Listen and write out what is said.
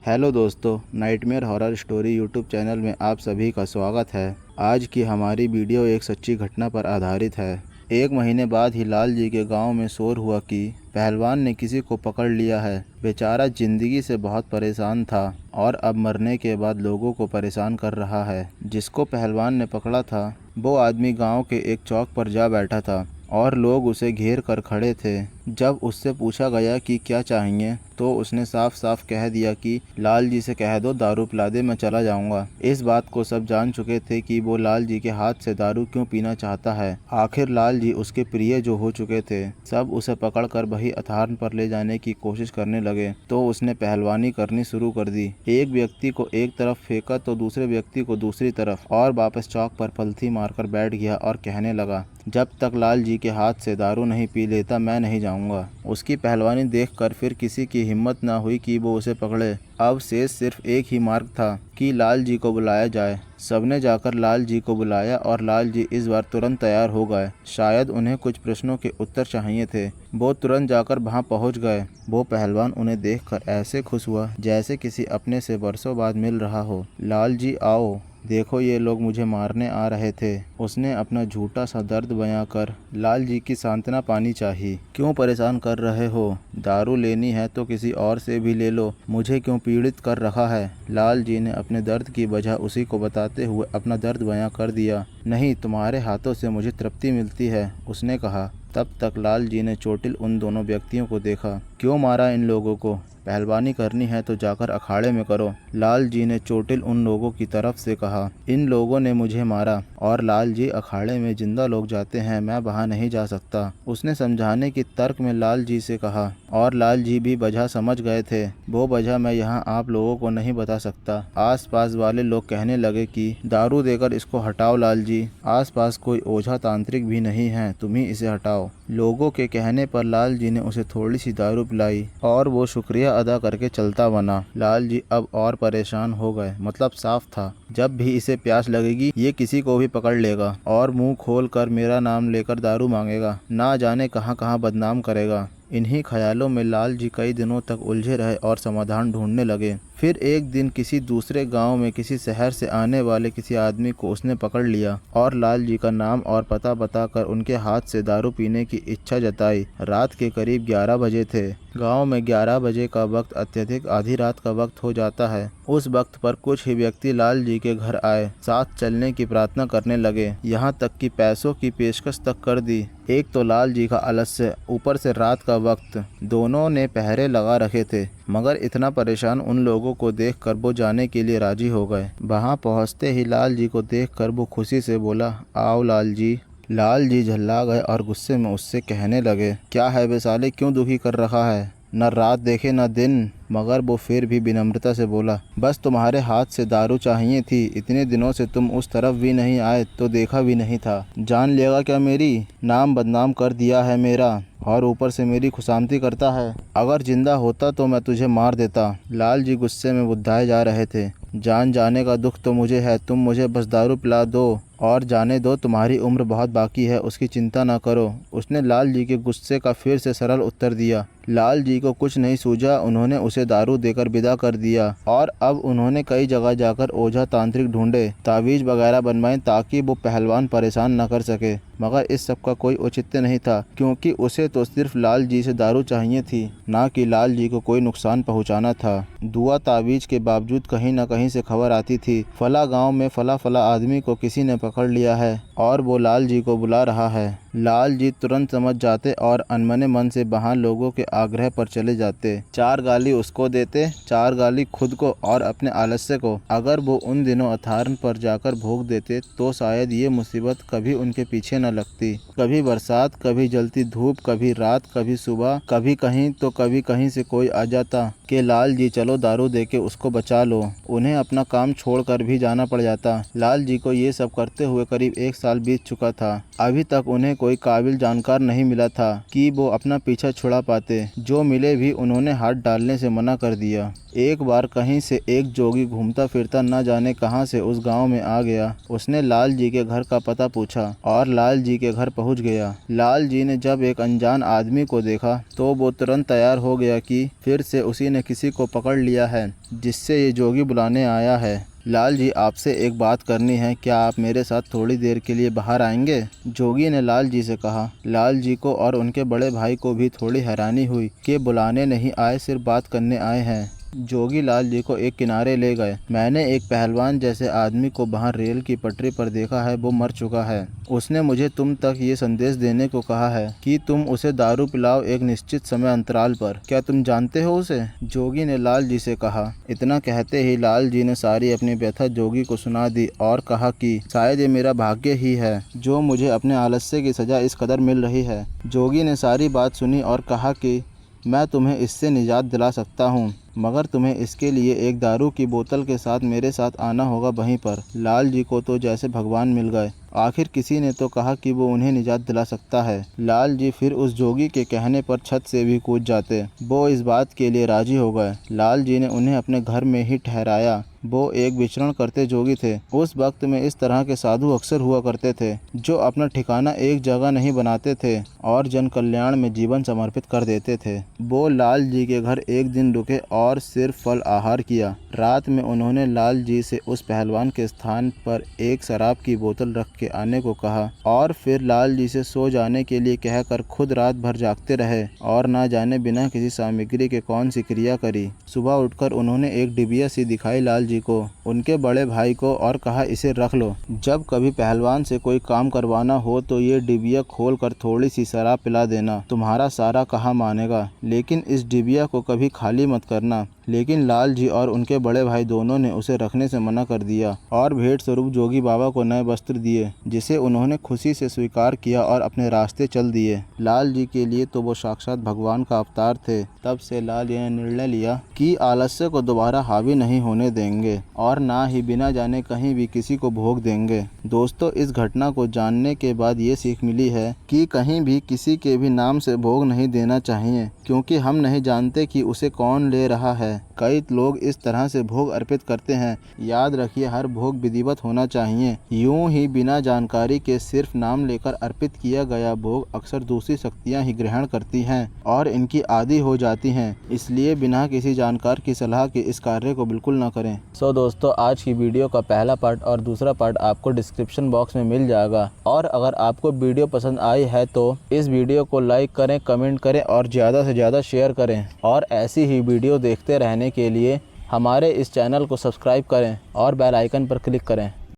Hello दोस्तों, nightmare horror story YouTube channel में आप सभी का स्वागत है। आज की हमारी वीडियो एक सच्ची घटना पर आधारित है। एक महीने बाद ही लाल जी के गांव में शोर हुआ कि पहलवान ने किसी को पकड़ लिया है। बेचारा जिंदगी से बहुत परेशान था और अब मरने के बाद लोगों को परेशान कर रहा है। जिसको पहलवान ने पकड़ा था वो आदमी गांव के एक चौक पर जा बैठा था और लोग उसे घेर कर खड़े थे। जब उससे पूछा गया कि क्या चाहिए तो उसने साफ साफ कह दिया कि लाल जी से कह दो दारू पिला दे, मैं चला जाऊंगा। इस बात को सब जान चुके थे कि वो लाल जी के हाथ से दारू क्यों पीना चाहता है। आखिर लाल जी उसके प्रिय जो हो चुके थे। सब उसे पकड़कर वही अथार्न पर ले जाने की कोशिश करने लगे तो उसने पहलवानी करनी शुरू कर दी। एक व्यक्ति को एक तरफ फेंका तो दूसरे व्यक्ति को दूसरी तरफ और वापस चौक पर पलथी मारकर बैठ गया और कहने लगा, जब तक लाल जी के हाथ से दारू नहीं पी लेता मैं नहीं जाऊंगा। उसकी पहलवानी देखकर फिर किसी की हिम्मत न हुई कि वो उसे पकड़े। अब शेष सिर्फ एक ही मार्ग था कि लाल जी को बुलाया जाए। सबने जाकर लाल जी को बुलाया और लाल जी इस बार तुरंत तैयार हो गए। शायद उन्हें कुछ प्रश्नों के उत्तर चाहिए थे। वो तुरंत जाकर वहां पहुंच गए। वो पहलवान उन्हें देखकर ऐसे खुश हुआ जैसे किसी अपने से बरसों बाद मिल रहा हो। लाल जी आओ, देखो ये लोग मुझे मारने आ रहे थे। उसने अपना झूठा सा दर्द बयां कर लाल जी की सांत्वना पानी चाहिए। क्यों परेशान कर रहे हो? दारू लेनी है तो किसी और से भी ले लो, मुझे क्यों पीड़ित कर रखा है? लाल जी ने अपने दर्द की वजह उसी को बताते हुए अपना दर्द बयां कर दिया। नहीं, तुम्हारे हाथों से मुझे तृप्ति मिलती है, उसने कहा। तब तक लाल जी ने चोटिल उन दोनों व्यक्तियों को देखा। क्यों मारा इन लोगों को? पहलवानी करनी है तो जाकर अखाड़े में करो, लाल जी ने चोटिल उन लोगों की तरफ से कहा। इन लोगों ने मुझे मारा और लाल जी अखाड़े में जिंदा लोग जाते हैं, मैं वहां नहीं जा सकता, उसने समझाने की तर्क में लाल जी से कहा। और लाल जी भी वजह समझ गए थे। वो वजह मैं यहाँ आप लोगों को नहीं बता सकता। आसपास वाले लोग कहने लगे कि दारू देकर इसको हटाओ लाल जी, आसपास कोई ओझा तांत्रिक भी नहीं है, तुम ही इसे हटाओ। लोगों के कहने पर लाल जी ने उसे थोड़ी सी दारू पिलाई और वो शुक्रिया अदा करके चलता बना। लाल जी अब और परेशान हो गए। मतलब साफ था, जब भी इसे प्यास लगेगी ये किसी को भी पकड़ लेगा और मुंह खोल कर मेरा नाम लेकर दारू मांगेगा, ना जाने कहां कहां बदनाम करेगा। इन्हीं ख्यालों में लाल जी कई दिनों तक उलझे रहे और समाधान ढूंढने लगे। फिर एक दिन किसी दूसरे गांव में किसी शहर से आने वाले किसी आदमी को उसने पकड़ लिया और लाल जी का नाम और पता बताकर उनके हाथ से दारू पीने की इच्छा जताई। रात के करीब 11 बजे थे। गांव में 11 बजे का वक्त अत्यधिक आधी रात का वक्त हो जाता है। उस वक्त पर कुछ ही व्यक्ति लाल जी के घर आए, साथ चलने की प्रार्थना करने लगे, यहाँ तक कि पैसों की पेशकश तक कर दी। एक तो लाल जी का आलस्य, ऊपर से रात का वक्त, दोनों ने पहरे लगा रखे थे। मगर इतना परेशान उन लोगों को देखकर वो जाने के लिए राजी हो गए। वहां पहुंचते ही लाल जी को देखकर वो खुशी से बोला, आओ लाल जी। लाल जी झल्ला गए और गुस्से में उससे कहने लगे, क्या है बे साले, क्यों दुखी कर रखा है? न रात देखे न दिन। मगर वो फिर भी विनम्रता से बोला, बस तुम्हारे हाथ से दारू चाहिए थी, इतने दिनों से तुम उस तरफ भी नहीं आए तो देखा भी नहीं था। जान लेगा क्या मेरी? नाम बदनाम कर दिया है मेरा और ऊपर से मेरी खुशामदी करता है। अगर जिंदा होता तो मैं तुझे मार देता। लाल जी गुस्से में बुद्धाए जा रहे थे। जान जाने का दुख तो मुझे है, तुम मुझे बस दारू पिला दो और जाने दो, तुम्हारी उम्र बहुत बाकी है, उसकी चिंता ना करो, उसने लाल जी के गुस्से का फिर से सरल उत्तर दिया। लाल जी को कुछ नहीं सूझा। उन्होंने उसे दारू देकर विदा कर दिया और अब उन्होंने कई जगह जाकर ओझा तांत्रिक ढूंढे, तावीज वगैरह बनवाए ताकि वो पहलवान परेशान न कर सके। मगर इस सब का कोई औचित्य नहीं था, क्योंकि उसे तो सिर्फ लाल जी से दारू चाहिए थी, ना कि लाल जी को कोई नुकसान पहुंचाना था। दुआ तावीज के बावजूद कहीं न कहीं से खबर आती थी, फला गांव में फला फला आदमी को किसी ने पकड़ लिया है और वो लाल जी को बुला रहा है। लाल जी तुरंत समझ जाते और अनमने मन से वहां लोगों के आग्रह पर चले जाते। 4 गाली उसको देते, 4 गाली खुद को और अपने आलस्य को। अगर वो उन दिनों अथार्न पर जाकर भोग देते तो शायद ये मुसीबत कभी उनके पीछे न लगती। कभी बरसात, कभी जलती धूप, कभी रात, कभी सुबह, कभी कहीं तो कभी कहीं से कोई आ जाता कि लाल जी चलो दारू देके उसको बचा लो। उन्हें अपना काम छोड़कर भी जाना पड़ जाता। लाल जी को ये सब करते हुए करीब 1 साल बीत चुका था। अभी तक उन्हें कोई काबिल जानकार नहीं मिला था कि वो अपना पीछा छुड़ा पाते। जो मिले भी उन्होंने हाथ डालने से मना कर दिया। एक बार कहीं से एक जोगी घूमता फिरता न जाने कहां से उस गांव में आ गया। उसने लाल जी के घर का पता पूछा और लाल जी के घर पहुंच गया। लाल जी ने जब एक अनजान आदमी को देखा तो वो तुरंत तैयार हो गया कि फिर से उसी ने किसी को पकड़ लिया है जिससे ये जोगी बुलाने आया है। लाल जी, आपसे एक बात करनी है, क्या आप मेरे साथ थोड़ी देर के लिए बाहर आएंगे? जोगी ने लाल जी से कहा। लाल जी को और उनके बड़े भाई को भी थोड़ी हैरानी हुई कि बुलाने नहीं आए, सिर्फ बात करने आए हैं। जोगी लाल जी को एक किनारे ले गए। मैंने एक पहलवान जैसे आदमी को बाहर रेल की पटरी पर देखा है, वो मर चुका है। उसने मुझे तुम तक ये संदेश देने को कहा है कि तुम उसे दारू पिलाओ एक निश्चित समय अंतराल पर। क्या तुम जानते हो उसे? जोगी ने लाल जी से कहा। इतना कहते ही लाल जी ने सारी अपनी व्यथा जोगी को सुना दी और कहा कि शायद ये मेरा भाग्य ही है जो मुझे अपने आलस्य की सजा इस कदर मिल रही है। जोगी ने सारी बात सुनी और कहा कि मैं तुम्हें इससे निजात दिला सकता हूँ, मगर तुम्हें इसके लिए एक दारू की बोतल के साथ मेरे साथ आना होगा वहीं पर। लाल जी को तो जैसे भगवान मिल गए। आखिर किसी ने तो कहा कि वो उन्हें निजात दिला सकता है। लाल जी फिर उस जोगी के कहने पर छत से भी कूद जाते। वो इस बात के लिए राजी हो गए। लाल जी ने उन्हें अपने घर में ही ठहराया। वो एक विचरण करते जोगी थे। उस वक्त में इस तरह के साधु अक्सर हुआ करते थे जो अपना ठिकाना एक जगह नहीं बनाते थे और जन कल्याण में जीवन समर्पित कर देते थे। वो लाल जी के घर एक दिन रुके और सिर्फ फल आहार किया। रात में उन्होंने लाल जी से उस पहलवान के स्थान पर एक शराब की बोतल रख के आने को कहा और फिर लाल जी से सो जाने के लिए कहकर खुद रात भर जागते रहे और ना जाने बिना किसी सामग्री के कौन सी क्रिया करी। सुबह उठकर उन्होंने एक डिबिया सी दिखाई लाल जी को, उनके बड़े भाई को और कहा इसे रख लो। जब कभी पहलवान से कोई काम करवाना हो तो ये डिबिया खोल कर थोड़ी सी शराब पिला देना, तुम्हारा सारा कहा मानेगा, लेकिन इस डिबिया को कभी खाली मत करना। लेकिन लाल जी और उनके बड़े भाई दोनों ने उसे रखने से मना कर दिया और भेंट स्वरूप जोगी बाबा को नए वस्त्र दिए, जिसे उन्होंने खुशी से स्वीकार किया और अपने रास्ते चल दिए। लाल जी के लिए तो वो साक्षात भगवान का अवतार थे। तब से लाल जी ने निर्णय लिया कि आलस्य को दोबारा हावी नहीं होने देंगे और ना ही बिना जाने कहीं भी किसी को भोग देंगे। दोस्तों, इस घटना को जानने के बाद ये सीख मिली है कि कहीं भी किसी के भी नाम से भोग नहीं देना चाहिए, क्योंकि हम नहीं जानते कि उसे कौन ले रहा है। कई लोग इस तरह से भोग अर्पित करते हैं। याद रखिए, हर भोग विधिवत होना चाहिए। यूं ही बिना जानकारी के सिर्फ नाम लेकर अर्पित किया गया भोग अक्सर दूसरी शक्तियां ही ग्रहण करती हैं और इनकी आदी हो जाती हैं। इसलिए बिना किसी जानकार की सलाह के इस कार्य को बिल्कुल न करें। दोस्तों, आज की वीडियो का पहला पार्ट और दूसरा पार्ट आपको डिस्क्रिप्शन बॉक्स में मिल जाएगा। और अगर आपको वीडियो पसंद आई है तो इस वीडियो को लाइक करें, कमेंट करें और ज़्यादा से ज़्यादा शेयर करें। और ऐसी ही वीडियो देखते रहने के लिए हमारे इस चैनल को सब्सक्राइब करें और बेल आइकन पर क्लिक करें।